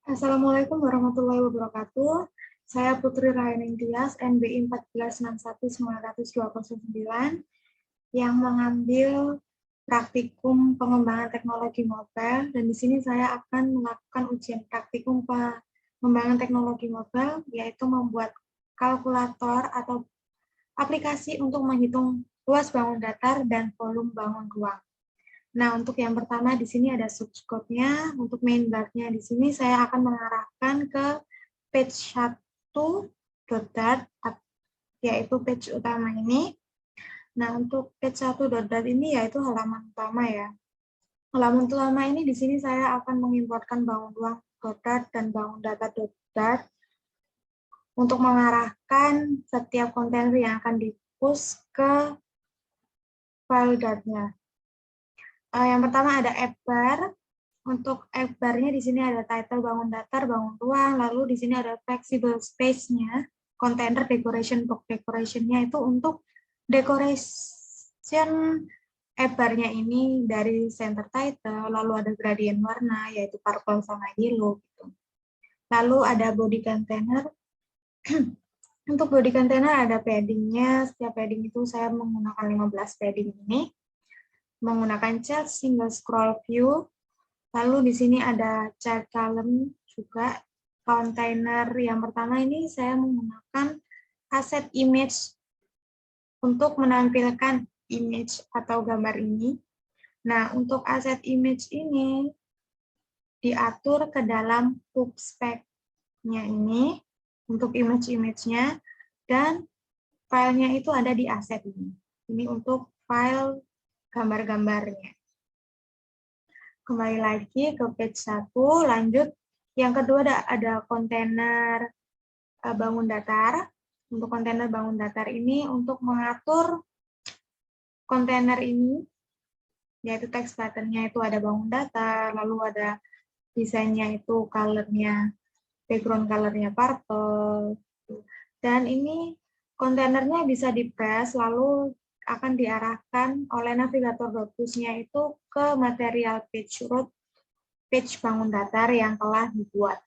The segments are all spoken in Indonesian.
Assalamualaikum warahmatullahi wabarakatuh. Saya Putri Rahayu Tias, NBI 1461929, yang mengambil praktikum pengembangan teknologi mobile, dan di sini saya akan melakukan ujian praktikum pengembangan teknologi mobile, yaitu membuat kalkulator atau aplikasi untuk menghitung luas bangun datar dan volume bangun ruang. Nah, untuk yang pertama di sini ada source code-nya. Untuk main bar-nya di sini saya akan mengarahkan ke page 1.dart, yaitu page utama ini. Nah, untuk page 1.dart ini yaitu halaman utama ya. Halaman utama ini di sini saya akan mengimportkan bangun ruang .dart dan bangun data .dart untuk mengarahkan setiap kontainer yang akan di-push ke file Dart-nya. Yang pertama ada app bar. Untuk app bar-nya di sini ada title bangun datar, bangun ruang, lalu di sini ada flexible space-nya, container decoration, box decoration-nya itu untuk decoration app bar-nya ini dari center title, lalu ada gradient warna, yaitu purple sama yellow. Gitu. Lalu ada body container. Untuk body container ada padding-nya, setiap padding itu saya menggunakan 15 padding ini, menggunakan child single scroll view. Lalu di sini ada child column juga. Container yang pertama ini saya menggunakan asset image untuk menampilkan image atau gambar ini. Nah, untuk asset image ini diatur ke dalam pub spec-nya ini untuk image-image-nya, dan filenya itu ada di asset ini. Ini untuk file gambar-gambarnya. Kembali lagi ke page 1, lanjut. Yang kedua ada kontainer bangun datar. Untuk kontainer bangun datar ini untuk mengatur kontainer ini, yaitu text button-nya itu ada bangun datar, lalu ada desainnya itu color-nya, background color-nya purple. Dan ini kontainernya bisa di-press, lalu akan diarahkan oleh navigator Dotbus-nya itu ke material page root, page bangun datar yang telah dibuat.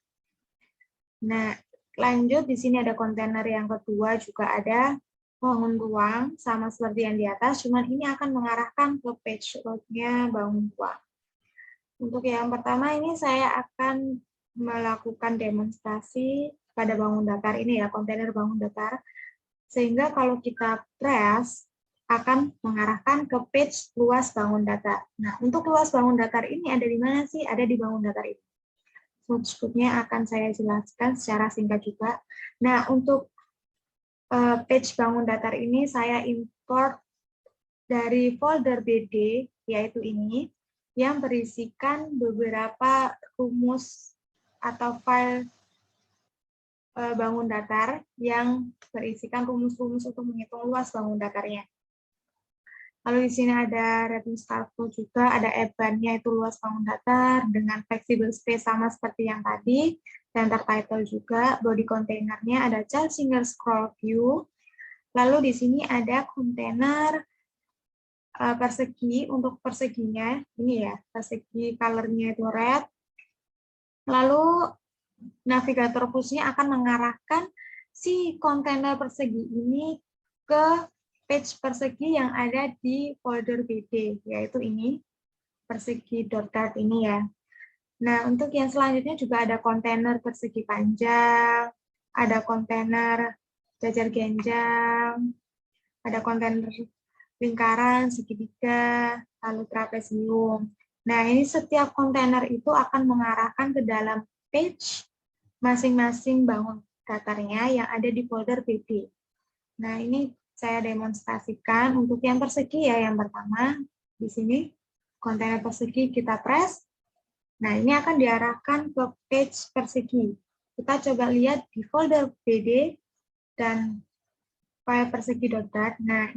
Nah, lanjut di sini ada kontainer yang kedua juga ada bangun ruang, sama seperti yang di atas, cuman ini akan mengarahkan ke page root-nya bangun ruang. Untuk yang pertama ini saya akan melakukan demonstrasi pada bangun datar ini ya, kontainer bangun datar, sehingga kalau kita press akan mengarahkan ke page luas bangun datar. Nah, untuk luas bangun datar ini ada di mana sih? Ada di bangun datar ini. Berikutnya akan saya jelaskan secara singkat juga. Nah, untuk page bangun datar ini saya import dari folder BD, yaitu ini, yang berisikan beberapa rumus atau file bangun datar yang berisikan rumus-rumus untuk menghitung luas bangun datarnya. Lalu di sini ada reference calcul juga, ada EBAN-nya itu luas bangun datar dengan flexible space sama seperti yang tadi, center title juga, body containernya ada child single scroll view. Lalu di sini ada kontainer persegi, untuk perseginya ini ya, persegi color-nya itu red. Lalu navigator push-nya akan mengarahkan si kontainer persegi ini ke page persegi yang ada di folder BD, yaitu ini, persegi.dart ini ya. Nah, untuk yang selanjutnya juga ada kontainer persegi panjang, ada kontainer jajar genjang, ada kontainer lingkaran, segitiga, lalu trapesium. Nah, ini setiap kontainer itu akan mengarahkan ke dalam page masing-masing bangun datarnya yang ada di folder BD. Nah, ini saya demonstrasikan untuk yang persegi ya, yang pertama di sini kontainer persegi kita press. Nah, ini akan diarahkan ke page persegi. Kita coba lihat di folder BD dan file persegi.dart. Nah,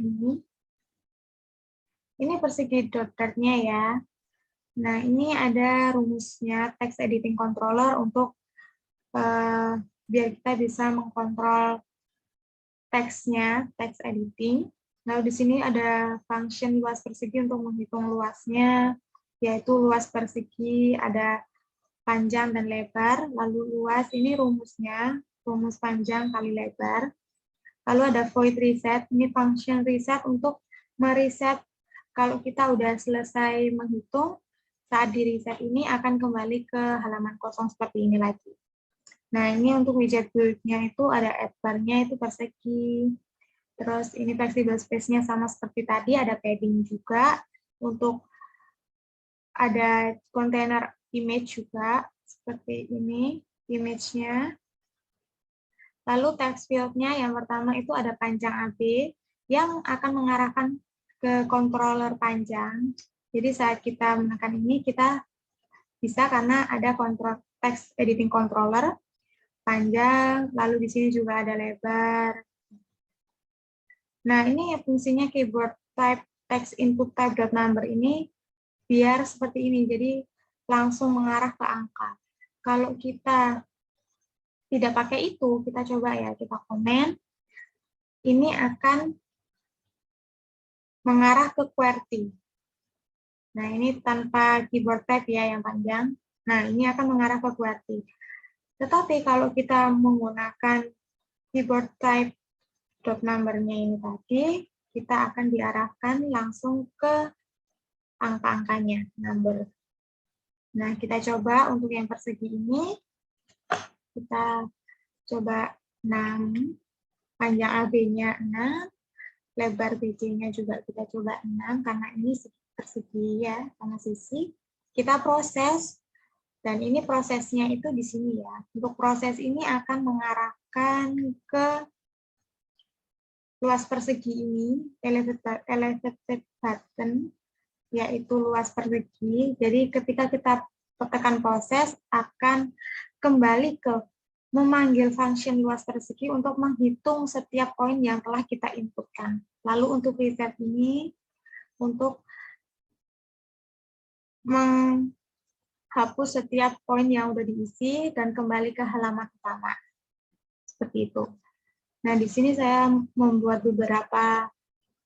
ini persegi.dart-nya ya. Nah, ini ada rumusnya text editing controller untuk biar kita bisa mengkontrol teksnya, text editing. Lalu di sini ada function luas persegi untuk menghitung luasnya, yaitu luas persegi ada panjang dan lebar, lalu luas, ini rumusnya, rumus panjang kali lebar. Lalu ada void reset, ini function reset untuk mereset kalau kita udah selesai menghitung, saat di reset ini akan kembali ke halaman kosong seperti ini lagi. Nah, ini untuk widget build-nya itu ada add bar-nya itu persegi. Terus ini flexible space-nya sama seperti tadi, ada padding juga. Untuk ada kontainer image juga, seperti ini image-nya. Lalu text field-nya yang pertama itu ada panjang AB yang akan mengarahkan ke controller panjang. Jadi saat kita menekan ini, kita bisa karena ada kontrol text editing controller panjang, lalu di sini juga ada lebar. Nah, ini fungsinya keyboard type text input type.number ini biar seperti ini, jadi langsung mengarah ke angka. Kalau kita tidak pakai itu, kita coba ya, kita komen, ini akan mengarah ke QWERTY. Nah, ini tanpa keyboard type ya yang panjang. Nah, ini akan mengarah ke QWERTY. Tetapi kalau kita menggunakan keyboard type .number-nya ini tadi, kita akan diarahkan langsung ke angka-angkanya, number. Nah, kita coba untuk yang persegi ini, kita coba 6, panjang AB-nya 6, lebar BC-nya juga kita coba 6, karena ini persegi ya, sama sisi. Kita proses, dan ini prosesnya itu di sini ya. Untuk proses ini akan mengarahkan ke luas persegi ini, elevated button, yaitu luas persegi. Jadi ketika kita tekan proses, akan kembali ke memanggil function luas persegi untuk menghitung setiap poin yang telah kita inputkan. Lalu untuk reset ini, untuk menghapus setiap poin yang sudah diisi dan kembali ke halaman utama. Seperti itu. Nah, di sini saya membuat beberapa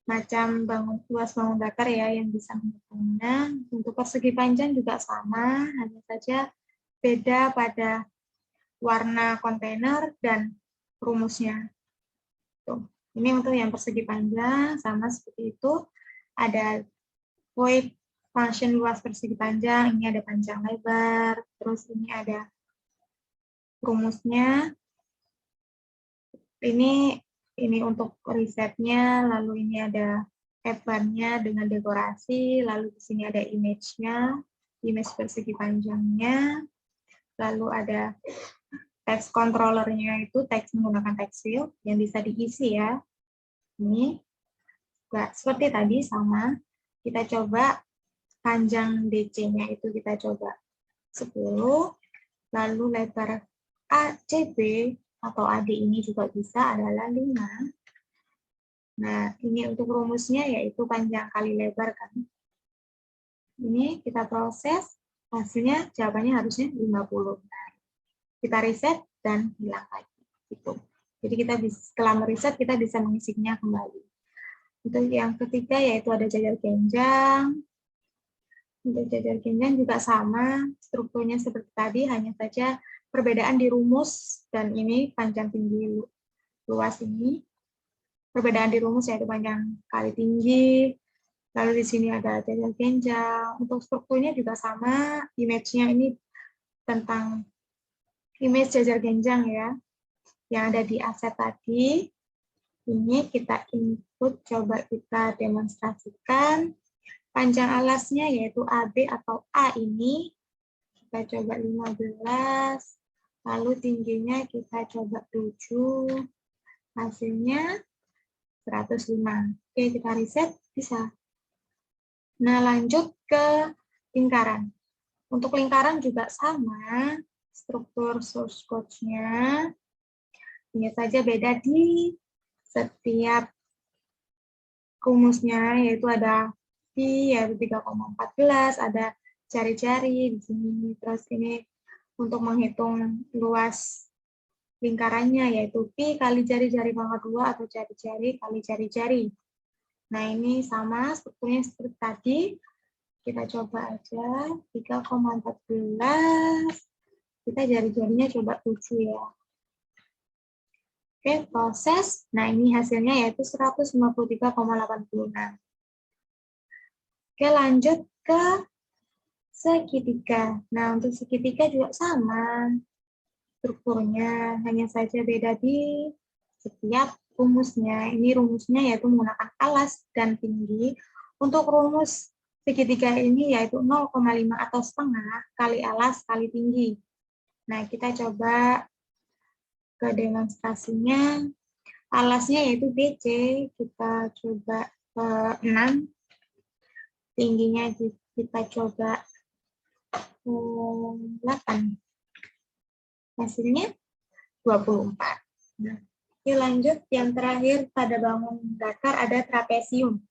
macam luas bangun datar ya yang bisa menghitungnya. Untuk persegi panjang juga sama, hanya saja beda pada warna kontainer dan rumusnya. Tuh. Ini untuk yang persegi panjang, sama seperti itu. Ada void function luas persegi panjang, ini ada panjang lebar, terus ini ada rumusnya. Ini untuk risetnya, lalu ini ada tab-nya dengan dekorasi, lalu di sini ada image-nya, image persegi panjangnya, lalu ada text controller-nya itu text menggunakan text field yang bisa diisi ya. Ini juga seperti tadi sama. Kita coba panjang DC-nya itu kita coba 10, lalu lebar ACB atau AD ini juga bisa adalah 5. Nah, ini untuk rumusnya yaitu panjang kali lebar kan. Ini kita proses, hasilnya jawabannya harusnya 50. Nah, kita reset dan hilang lagi. Gitu. Jadi kita bisa, setelah mereset kita bisa mengisinya kembali. Untuk yang ketiga yaitu ada jajar genjang. Untuk jajar genjang juga sama, strukturnya seperti tadi, hanya saja perbedaan di rumus dan ini panjang tinggi luas ini. Perbedaan di rumus yaitu panjang kali tinggi. Lalu di sini ada jajar genjang. Untuk strukturnya juga sama, image-nya ini tentang image jajar genjang ya, yang ada di aset tadi. Ini kita input, coba kita demonstrasikan. Panjang alasnya yaitu AB atau A ini, kita coba 15, lalu tingginya kita coba 7, hasilnya 105. Oke, kita reset, bisa. Nah, lanjut ke lingkaran. Untuk lingkaran juga sama, struktur source code-nya, hanya saja beda di setiap rumusnya, yaitu ada pi, yaitu 3,14, ada jari-jari di sini, terus ini untuk menghitung luas lingkarannya, yaitu pi kali jari-jari pangkat 2 atau jari-jari kali jari-jari. Nah, ini sama strukturnya seperti tadi. Kita coba aja 3,14 kita jari-jarinya coba 7 ya. Oke, proses. Nah, ini hasilnya yaitu 153,86. Oke, lanjut ke segitiga. Nah, untuk segitiga juga sama strukturnya, hanya saja beda di setiap rumusnya. Ini rumusnya yaitu menggunakan alas dan tinggi. Untuk rumus segitiga ini yaitu 0,5 atau setengah kali alas kali tinggi. Nah, kita coba ke demonstrasinya. Alasnya yaitu BC, kita coba 6. Tingginya kita coba 8. Hasilnya 24. Nah, oke, lanjut. Yang terakhir pada bangun datar ada trapesium.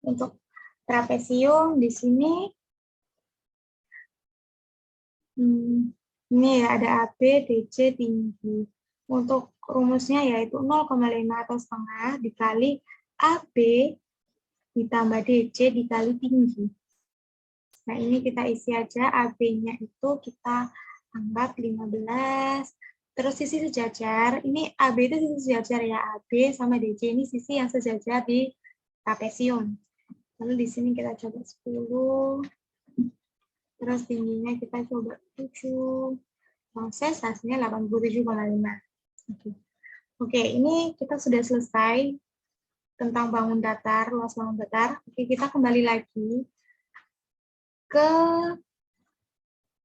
Untuk trapesium di sini ini ya ada AB, DC tinggi. Untuk rumusnya yaitu 0,5 atau setengah dikali AB ditambah DC dikali tinggi. Nah, ini kita isi aja, AB-nya itu kita anggap 15. Terus sisi sejajar, ini AB itu sisi sejajar ya, AB sama DC ini sisi yang sejajar di trapesium. Lalu di sini kita coba 10. Terus tingginya kita coba 7. Proses hasilnya 87,5. Oke, ini kita sudah selesai tentang bangun datar, luas bangun datar. Oke, kita kembali lagi ke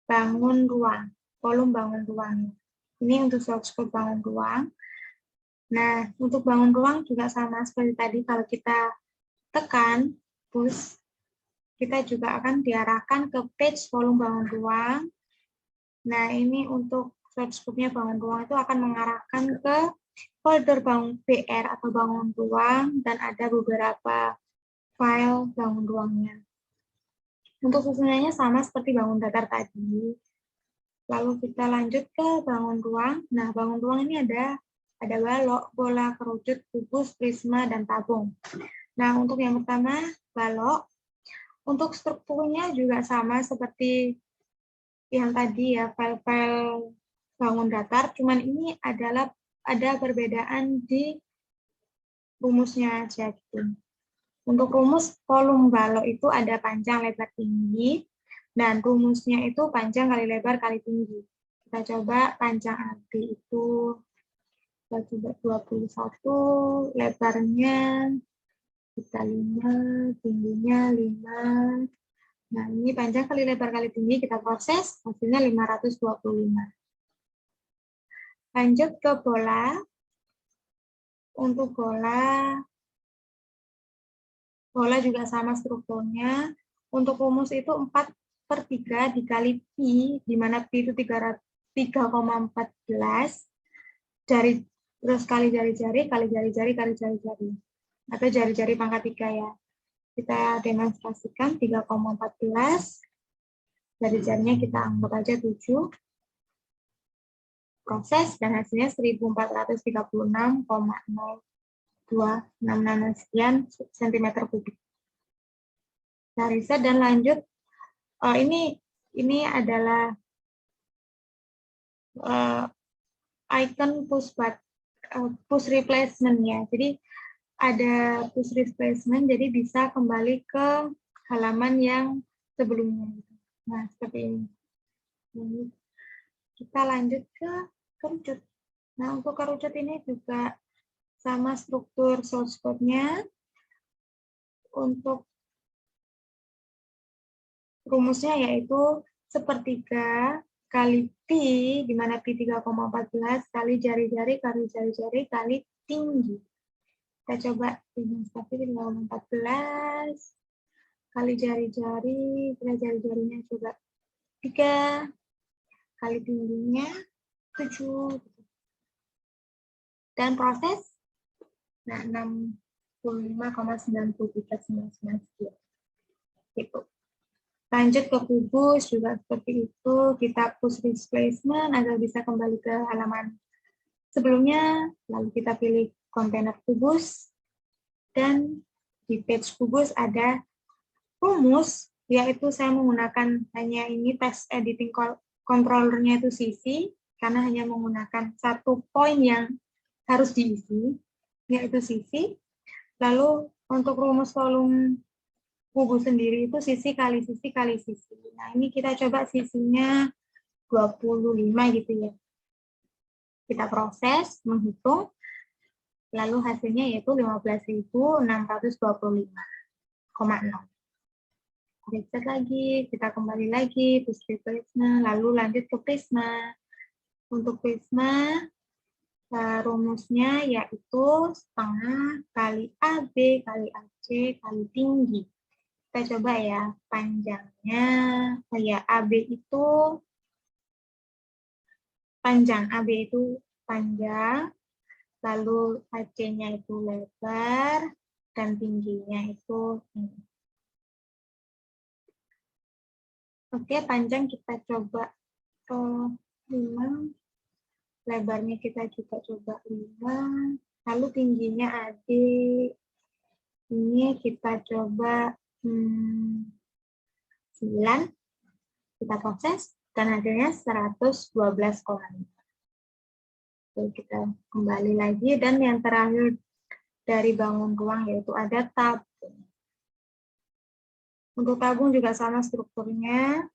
bangun ruang, volume bangun ruang. Ini untuk short scope bangun ruang. Nah, untuk bangun ruang juga sama seperti tadi, kalau kita tekan push, kita juga akan diarahkan ke page volume bangun ruang. Nah, ini untuk short scope-nya bangun ruang itu akan mengarahkan ke folder bangun BR atau bangun ruang, dan ada beberapa file bangun ruangnya. Untuk susunannya sama seperti bangun datar tadi. Lalu kita lanjut ke bangun ruang. Nah, bangun ruang ini ada balok, bola kerucut, kubus, prisma, dan tabung. Nah, untuk yang pertama, balok. Untuk strukturnya juga sama seperti yang tadi ya, file-file bangun datar, cuman ini adalah ada perbedaan di rumusnya aja gitu. Untuk rumus volume balok itu ada panjang, lebar, tinggi, dan rumusnya itu panjang kali lebar kali tinggi. Kita coba panjang AB itu, kita coba 21, lebarnya kita 5, tingginya 5. Nah, ini panjang kali lebar kali tinggi, kita proses, hasilnya 525. Lanjut ke bola. Untuk bola juga sama strukturnya. Untuk rumus itu 4/3 dikali pi, di mana pi itu 3,14, terus kali jari-jari, kali jari-jari, kali jari-jari. Atau jari-jari pangkat 3 ya. Kita demonstrasikan 3,14, jari-jarinya kita anggap aja 7. Proses, dan hasilnya 1436,0266 sekian cm3. Nah, riset dan lanjut. Ini adalah icon push replacement ya. Jadi ada push replacement, jadi bisa kembali ke halaman yang sebelumnya. Nah, seperti ini. Kita lanjut ke kerucut. Nah, untuk kerucut ini juga sama struktur source code-nya. Untuk rumusnya yaitu 1/3 kali pi, di mana pi 3,14, kali jari-jari, kali jari-jari, kali tinggi. Kita coba demonstrasi 3,14, kali jari-jari, kita jari-jarinya coba 3, kali tingginya 7. Dan proses, nah 65,9399 gitu. Lanjut ke kubus juga seperti itu, kita push displacement agar bisa kembali ke halaman sebelumnya, lalu kita pilih kontainer kubus, dan di page kubus ada rumus, yaitu saya menggunakan hanya ini text editing controllernya itu sisi, karena hanya menggunakan satu poin yang harus diisi, yaitu sisi. Lalu untuk rumus volume kubu sendiri itu sisi kali sisi kali sisi. Nah, ini kita coba sisinya 25 gitu ya. Kita proses, menghitung, lalu hasilnya yaitu 15.625,0. Reset lagi, kita kembali lagi, discrete prisma, lalu lanjut ke prisma. Untuk prisma, rumusnya yaitu setengah kali AB kali AC kali tinggi. Kita coba ya, panjangnya, ya AB itu panjang, AB itu panjang, lalu AC-nya itu lebar, dan tingginya itu ini. Oke, panjang kita coba 5, lebarnya kita juga coba 5, lalu tingginya AD, ini kita coba 9, kita proses, dan hasilnya 112,5. Kita kembali lagi, dan yang terakhir dari bangun ruang yaitu ada tabung. Untuk tabung juga sama strukturnya,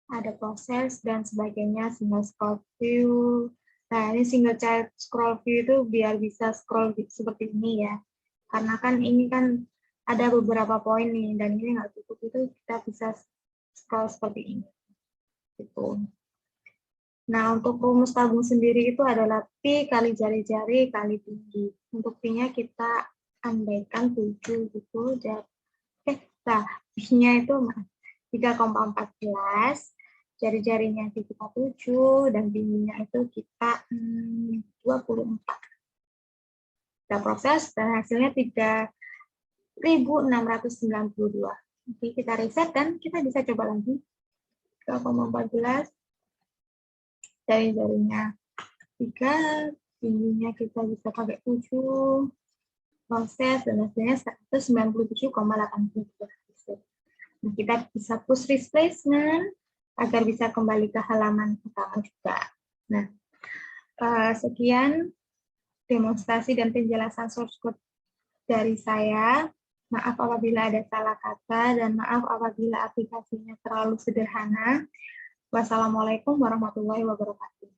ada proses dan sebagainya, single scroll view. Nah, ini single child scroll view itu biar bisa scroll seperti ini ya, karena kan ini kan ada beberapa poin nih, dan ini nggak cukup, itu kita bisa scroll seperti ini. Gitu. Nah, untuk rumus tabung sendiri itu adalah Pi kali jari-jari kali tinggi. Untuk Pi-nya kita andaikan 7 gitu. Nah, Pi-nya itu 3,14, jari-jarinya kita 7, dan tingginya itu kita 24. Kita proses, dan hasilnya 3.692. Oke, kita reset, dan kita bisa coba lagi. 3,14. Jari-jarinya 3, tingginya kita bisa pakai 7, proses, dan hasilnya 197,83. Nah, kita bisa push replacement agar bisa kembali ke halaman utama juga. Nah, sekian demonstrasi dan penjelasan source code dari saya. Maaf apabila ada salah kata, dan maaf apabila aplikasinya terlalu sederhana. Wassalamualaikum warahmatullahi wabarakatuh.